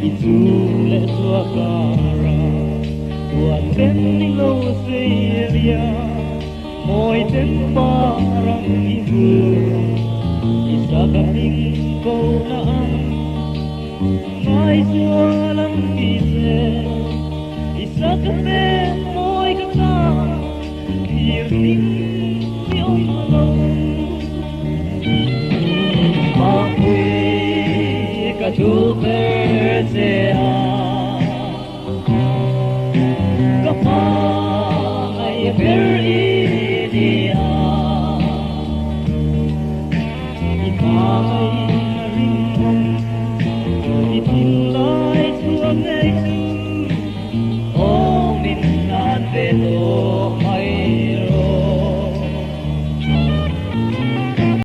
Izule sua cara, tua tenilo seria, moi ten parang izu, isa kaming ko na ngay sualang ise, isa kami moi kata, iring yung malong, makui kajuper. Kapay beridia, ipay